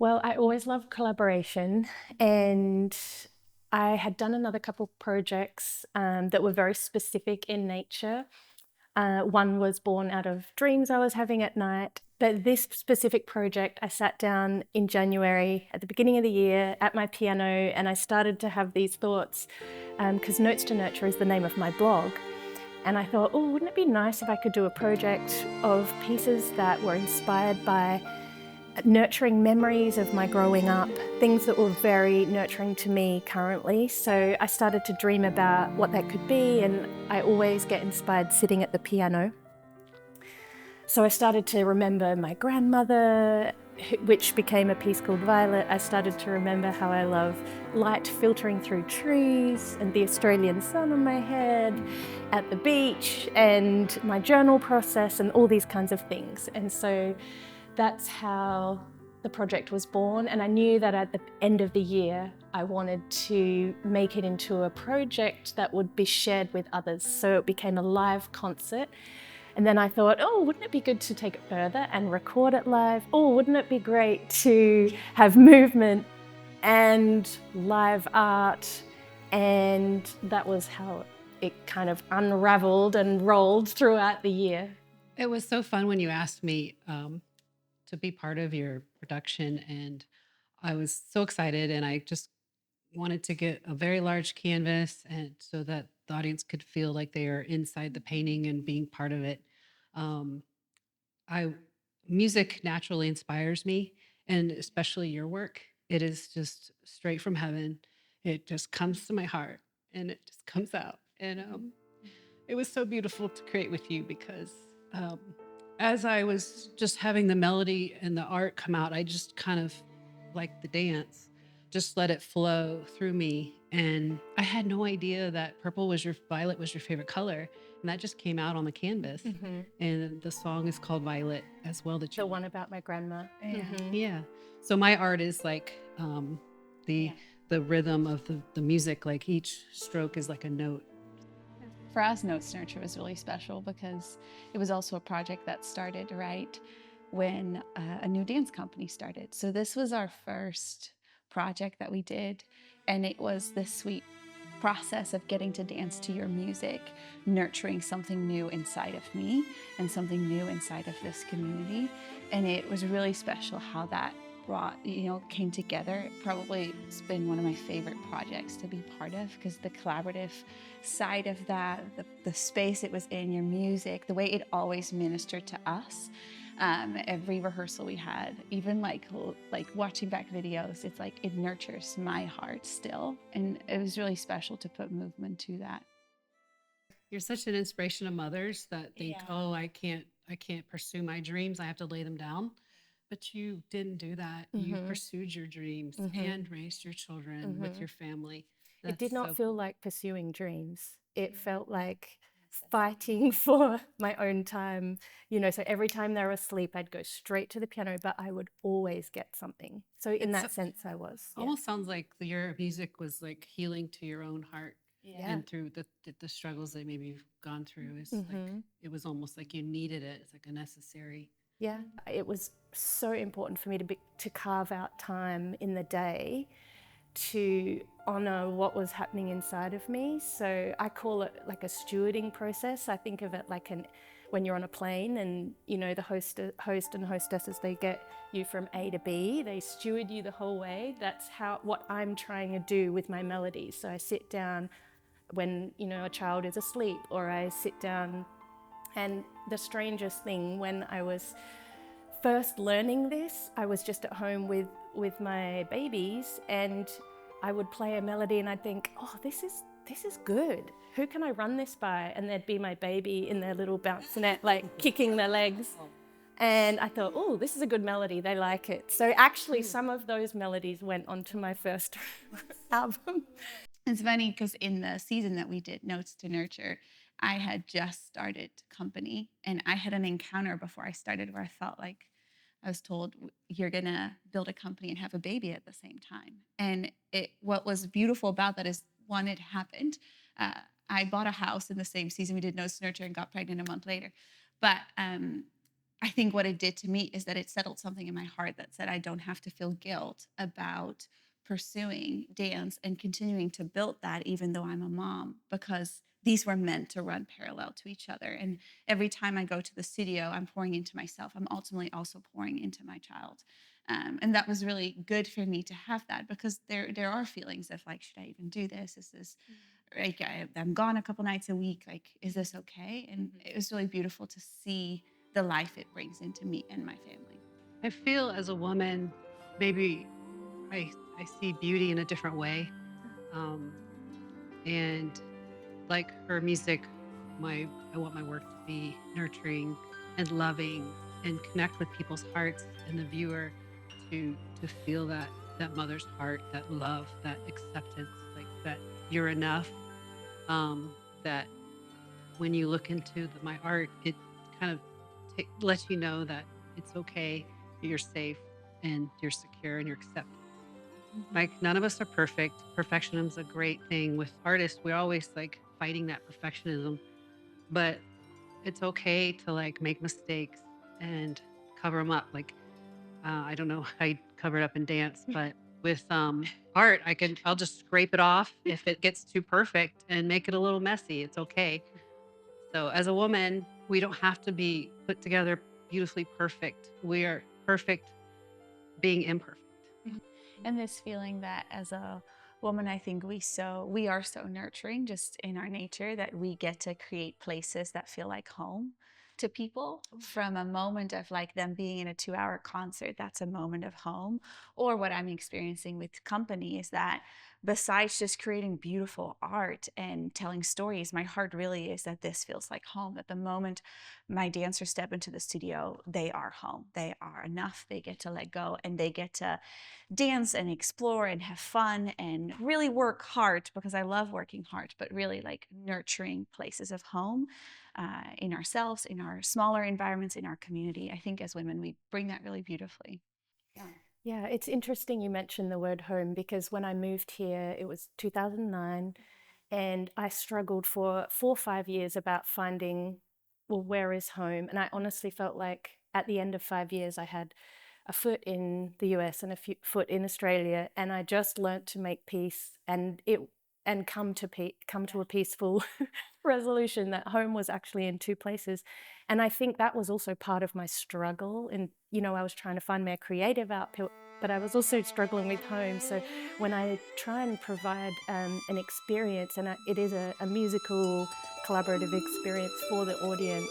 Well, I always love collaboration, and I had done another couple projects that were very specific in nature. One was born out of dreams I was having at night, but this specific project, I sat down in January at the beginning of the year at my piano, and I started to have these thoughts, because Notes to Nurture is the name of my blog. And I thought, oh, wouldn't it be nice if I could do a project of pieces that were inspired by nurturing memories of my growing up, things that were very nurturing to me currently. So I started to dream about what that could be, and I always get inspired sitting at the piano. So I started to remember my grandmother, which became a piece called Violet. I started to remember how I love light filtering through trees and the Australian sun on my head, at the beach, and my journal process, and all these kinds of things. And so that's how the project was born, and I knew that at the end of the year I wanted to make it into a project that would be shared with others. So it became a live concert. And then I thought, oh, wouldn't it be good to take it further and record it live? Oh, wouldn't it be great to have movement and live art? And that was how it kind of unraveled and rolled throughout the year. It was so fun when you asked me to be part of your production, and I was so excited, and I just wanted to get a very large canvas and so that the audience could feel like they are inside the painting and being part of it. Um, I Music naturally inspires me, and especially your work. It is just straight from heaven. It just comes to my heart and it just comes out. And it was so beautiful to create with you because um, as I was just having the melody and the art come out, I just kind of, like the dance, just let it flow through me. And I had no idea that violet was your favorite color. And that just came out on the canvas. Mm-hmm. And the song is called Violet as well. The one about my grandma. Yeah. Mm-hmm. Yeah. So my art is like the Yeah. the rhythm of the music, like each stroke is like a note. For us, Notes to Nurture was really special because it was also a project that started right when a new dance company started. So this was our first project that we did, and it was this sweet process of getting to dance to your music, nurturing something new inside of me and something new inside of this community. And it was really special how that came together. Probably it's been one of my favorite projects to be part of because the collaborative side of that, the space it was in, your music, the way it always ministered to us. Every rehearsal we had, even like watching back videos, it's like it nurtures my heart still. And it was really special to put movement to that. You're such an inspiration to mothers that think, Yeah. oh, I can't pursue my dreams. I have to lay them down. But you didn't do that. You Mm-hmm. pursued your dreams Mm-hmm. and raised your children with your family. It did not so feel like pursuing dreams. It felt like fighting for my own time. So every time they were asleep, I'd go straight to the piano, but I would always get something. So in It's that sense, I was. Yeah. almost sounds like your music was like healing to your own heart. Yeah. And through the struggles that maybe you've gone through, it's like it was almost like you needed it. It's like a necessary. Yeah, it was so important for me to carve out time in the day to honor what was happening inside of me. So I call it like a stewarding process. I think of it like when you're on a plane and the host and hostesses, they get you from A to B. They steward you the whole way. That's what I'm trying to do with my melodies. So I sit down when a child is asleep, or I sit down. And the strangest thing, when I was first learning this, I was just at home with my babies, and I would play a melody and I'd think, oh, this is good. Who can I run this by? And there'd be my baby in their little bouncinette, like kicking their legs. And I thought, oh, this is a good melody. They like it. So actually, some of those melodies went onto my first album. It's funny because in the season that we did Notes to Nurture, I had just started company, and I had an encounter before I started where I felt like I was told, you're gonna build a company and have a baby at the same time. And what was beautiful about that is, one, it happened. I bought a house in the same season we did Notes to Nurture and got pregnant a month later. But I think what it did to me is that it settled something in my heart that said I don't have to feel guilt about pursuing dance and continuing to build that, even though I'm a mom, because these were meant to run parallel to each other. And every time I go to the studio, I'm pouring into myself. I'm ultimately also pouring into my child. And that was really good for me to have that, because there are feelings of like, should I even do this? Is this like, I'm gone a couple nights a week. Like, is this okay? And it was really beautiful to see the life it brings into me and my family. I feel as a woman, maybe I see beauty in a different way. And like her music, I want my work to be nurturing and loving and connect with people's hearts and the viewer to feel that mother's heart, that love, that acceptance, like that you're enough. That when you look into my art, it kind of lets you know that it's okay, you're safe, and you're secure, and you're accepted. Like, none of us are perfect. Perfectionism is a great thing. With artists, we're always like fighting that perfectionism, but it's okay to like make mistakes and cover them up. Like, I don't know how you cover it up in dance, but with art, I'll just scrape it off if it gets too perfect and make it a little messy. It's okay. So as a woman, we don't have to be put together beautifully perfect. We are perfect being imperfect. And this feeling that as a woman, I think we are so nurturing just in our nature that we get to create places that feel like home to people. From a moment of like them being in a 2-hour concert, that's a moment of home. Or what I'm experiencing with company is that besides just creating beautiful art and telling stories, my heart really is that this feels like home. That the moment my dancers step into the studio, they are home. They are enough. They get to let go, and they get to dance and explore and have fun and really work hard, because I love working hard, but really like nurturing places of home in ourselves, in our smaller environments, in our community. I think as women, we bring that really beautifully. Yeah, it's interesting you mentioned the word home, because when I moved here, it was 2009, and I struggled for 4 or 5 years about finding, well, where is home? And I honestly felt like at the end of 5 years, I had a foot in the US and a foot in Australia, and I just learnt to make peace and come to a peaceful resolution that home was actually in two places. And I think that was also part of my struggle. And I was trying to find my creative output, but I was also struggling with home. So when I try and provide an experience, and it is a musical collaborative experience for the audience,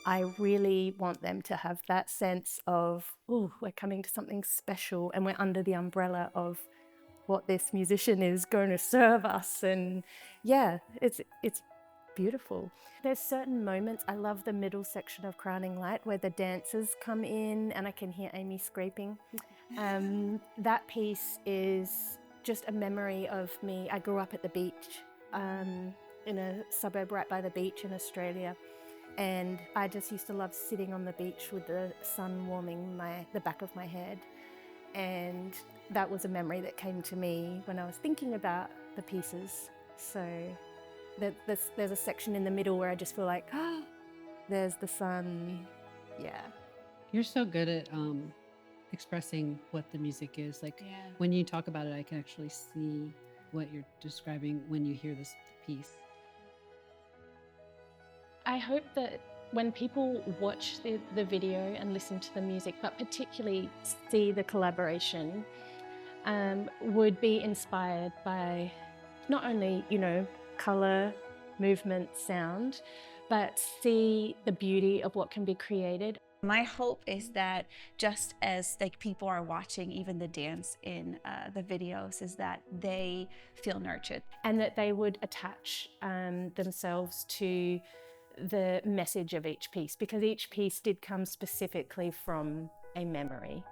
I really want them to have that sense of, oh, we're coming to something special, and we're under the umbrella of what this musician is going to serve us. And yeah, it's beautiful. There's certain moments, I love the middle section of Crowning Light where the dancers come in and I can hear Amy scraping. That piece is just a memory of me. I grew up at the beach, in a suburb right by the beach in Australia. And I just used to love sitting on the beach with the sun warming the back of my head. And that was a memory that came to me when I was thinking about the pieces. So there's a section in the middle where I just feel like, there's the sun. Yeah. You're so good at expressing what the music is. Like, when you talk about it, I can actually see what you're describing when you hear this piece. I hope that when people watch the video and listen to the music, but particularly see the collaboration, would be inspired by not only, color, movement, sound, but see the beauty of what can be created. My hope is that just as like people are watching even the dance in the videos, is that they feel nurtured. And that they would attach themselves to the message of each piece, because each piece did come specifically from a memory.